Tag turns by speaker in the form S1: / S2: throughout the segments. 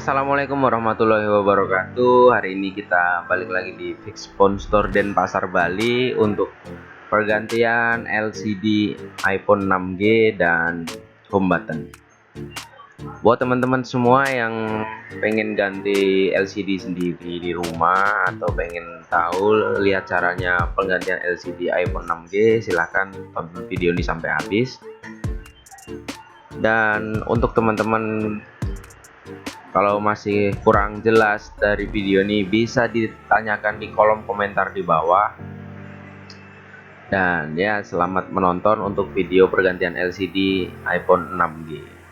S1: Assalamualaikum warahmatullahi wabarakatuh. Hari ini kita balik lagi di Fix Phone Store dan Pasar Bali untuk pergantian LCD iPhone 6G dan home button. Buat teman-teman semua yang pengen ganti LCD sendiri di rumah atau pengen tahu lihat caranya penggantian LCD iPhone 6G, silahkan tonton video ini sampai habis. Dan untuk teman-teman kalau masih kurang jelas dari video ini, bisa ditanyakan di kolom komentar di bawah. Dan ya, selamat menonton untuk video pergantian LCD iPhone 6G.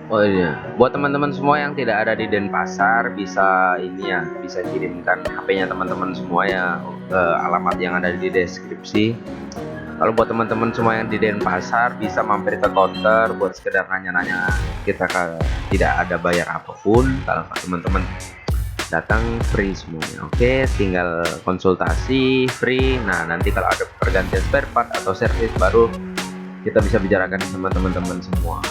S1: Oh iya, buat teman-teman semua yang tidak ada di Denpasar, bisa ini ya, bisa kirimkan HP-nya teman-teman semua ya ke alamat yang ada di deskripsi. Kalau buat teman-teman semua yang di Denpasar, bisa mampir ke counter buat sekedar nanya-nanya. Tidak ada bayar apapun. Kalau teman-teman datang free semuanya. Oke, tinggal konsultasi free. Nah, nanti kalau ada pergantian spare part atau servis baru, kita bisa bicarakan sama teman-teman semua.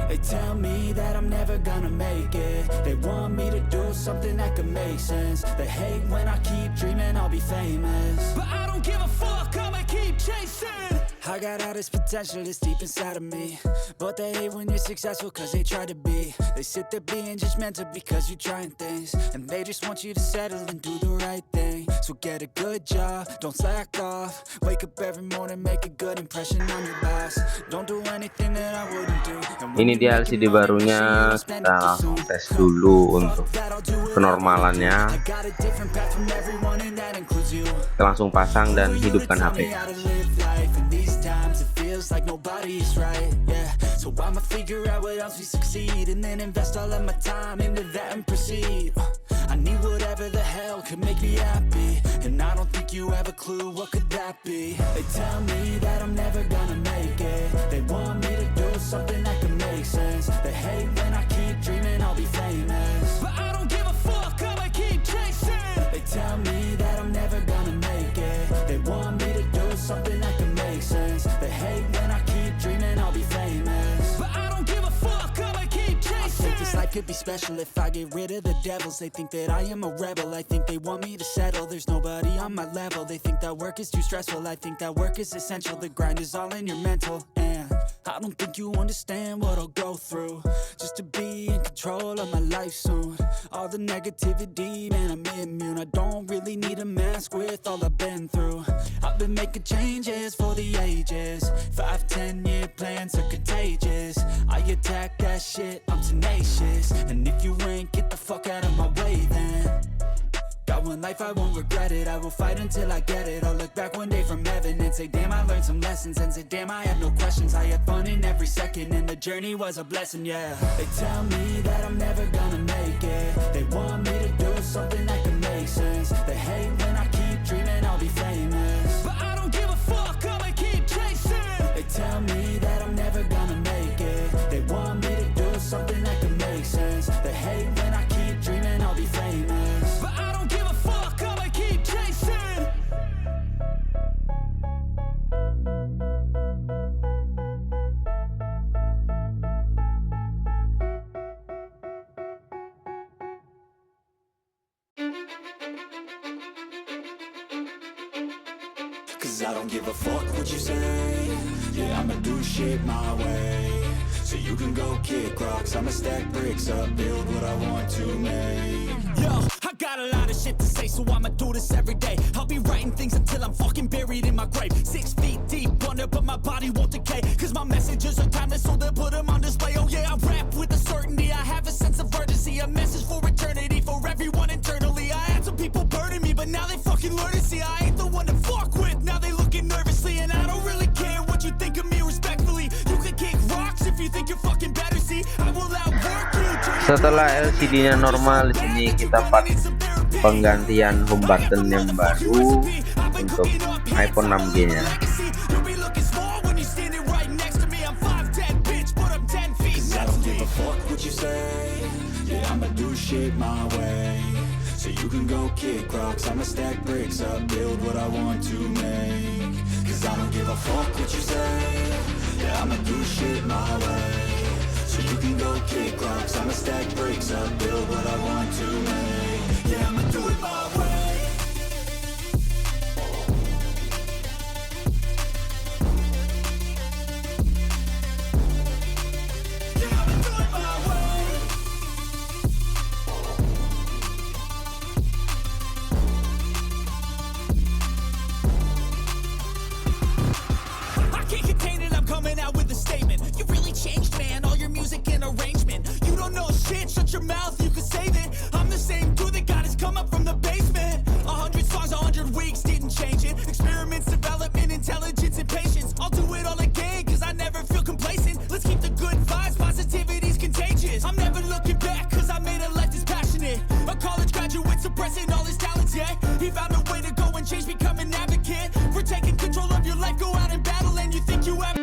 S2: They tell me that I'm never gonna make it. They want me to do something that could make sense. They hate when I keep dreaming I'll be famous, but I don't give a fuck, I'ma keep chasing. I got all this potential that's deep inside of me, but they hate when you're successful cause they try to be. They sit there being judgmental because you're trying things, and they just want you to settle and do the right thing. So get a good job, don't slack off. Wake up every morning, make a good impression on your boss. Don't do anything that I wouldn't do.
S1: Ini dia LCD barunya, kita langsung tes dulu untuk kenormalannya. Kita langsung pasang dan hidupkan HP. Like nobody's right, yeah. So I'ma figure out what else we succeed, and then invest all of my time into that and proceed. I need whatever the hell could make me happy, and I don't think you have a clue what could that be. They tell me that I'm never gonna make it. They want me to do something that could make sense. They hate when I keep dreaming I'll be famous, but I don't give a fuck, I'ma keep chasing. They tell me that I'm never gonna make it. They want me to do something that could make sense. They hate when I keep dreaming I'll be famous, but I don't give a fuck, I'ma keep chasing. I think this life could be special if I get rid of the devils. They think that I am a rebel, I think they want me to settle. There's nobody on my level. They think that work is too stressful, I think that work is essential. The grind is all in your mental, and I don't think you understand what I'll go through just to be in control of my life soon. All the negativity, man, I'm immune. I don't really need a mask with all I've been through. I've been making changes for the ages. 5-10 year plans are contagious. I attack that shit, I'm tenacious. And if you ain't, get the fuck out of my way then. Got one life, I won't regret it. I will fight until I get it. I'll look back one day from heaven and say, damn, I learned some lessons. And say, damn, I had no questions. I had fun in every second, and the journey was a blessing, yeah. They tell me that I'm never gonna make it. They want me to do something that can make sense. They hate when I keep dreaming I'll be famous, but I don't give a fuck, I'ma keep chasing. They tell me that I'm never gonna make it. They want me to do something that can make sense. They hate when I keep dreaming I'll be famous, but I don't give a fuck, I'ma keep chasing. Cause I don't give a fuck what you say. Yeah, I'ma do shit my way. So you can go kick rocks, I'ma stack bricks up, build what I want to make. Yo, I got a lot of shit to say, so I'ma do this every day. I'll be writing things until I'm fucking buried in my grave. 6 feet deep under, but my body won't decay. Cause my messages are timeless, so they'll put them on display. Oh yeah, I rap with a certainty, I have a sense of urgency. A message for eternity, for everyone internally. I had some people burning me, but now they fucking learn to see I ain't the one to fuck with. Now they looking nervously, and I don't really care what you think of me respectfully. You can kick rocks if you think you're fucking better, see I will outwork you. Setelah LCD-nya normal, di sini kita pakai penggantian home button yang baru untuk iPhone 6G-nya.
S2: So you can go kick rocks, I'ma stack bricks up, build what I want to make. Cause I don't give a fuck what you say. Yeah, I'ma do shit my way. So you can go kick rocks, I'ma stack bricks up, build what I want to make. Yeah, I'ma do it my way. Shut your mouth, you can save it. I'm the same dude that got his come up from the basement. 100 songs, 100 weeks, didn't change it. Experiments, development, intelligence, and patience. I'll do it all again, cause I never feel complacent. Let's keep the good vibes, positivity's contagious. I'm never looking back, cause I made a life that's passionate. A college graduate suppressing all his talents, yeah. He found a way to go and change, become an advocate. For taking control of your life, go out and battle, and you think you have.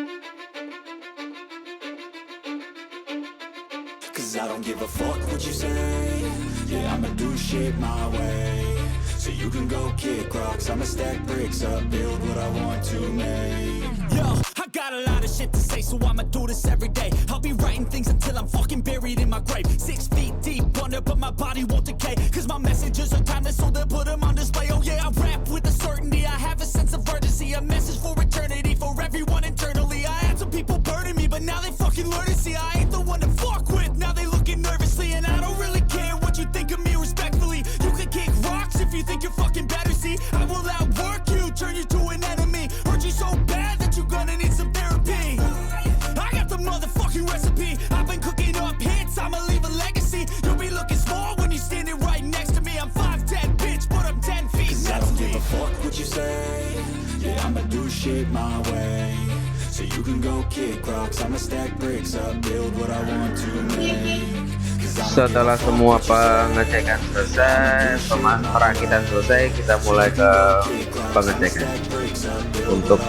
S2: Cause I don't give a fuck what you say. Yeah, I'ma do shit my way. So you can go kick rocks, I'ma stack bricks up, build what I want to make. Yo, I got a lot of shit to say, so I'ma do this every day. I'll be writing things until I'm fucking buried in my grave. 6 feet deep under, but my body won't decay. Cause my messages are timeless, so they'll put them on display. Oh yeah, I rap with a certainty, I have a sense of urgency. A message for eternity, for everyone internally. I had some people burning me, but now they fucking learn to see I ain't the one to fuck with. Now they looking nervously, and I don't really care what you think of me respectfully. You can kick rocks if you think you're fucking better, see. I will outwork you, turn you to an enemy. Hurt you so bad that you're gonna need some therapy. I got the motherfucking recipe. I've been cooking up hits, I'ma leave a legacy. You'll be looking small when you're standing right next to me. I'm 5'10", bitch, but I'm 10 feet. Cause I don't give a fuck what you say. Yeah, I'ma do shit my way. So you can go kick rocks, I'ma stack bricks up, build what I want to make.
S1: Setelah semua pengecekan selesai, perakitan selesai, kita mulai ke pengecekan untuk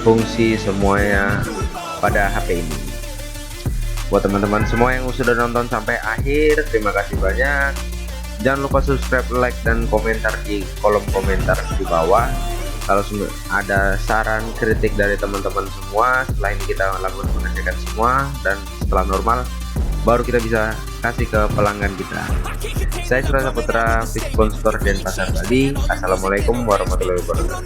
S1: fungsi semuanya pada HP ini. Buat teman-teman semua yang sudah nonton sampai akhir, terima kasih banyak. Jangan lupa subscribe, like, dan komentar di kolom komentar di bawah. Kalau ada saran kritik dari teman-teman semua, setelah ini kita lakukan pengecekan semua, dan setelah normal baru kita bisa kasih ke pelanggan kita. Saya Surya Saputra, Fit Sponsor Denpasar Bali. Assalamualaikum warahmatullahi wabarakatuh.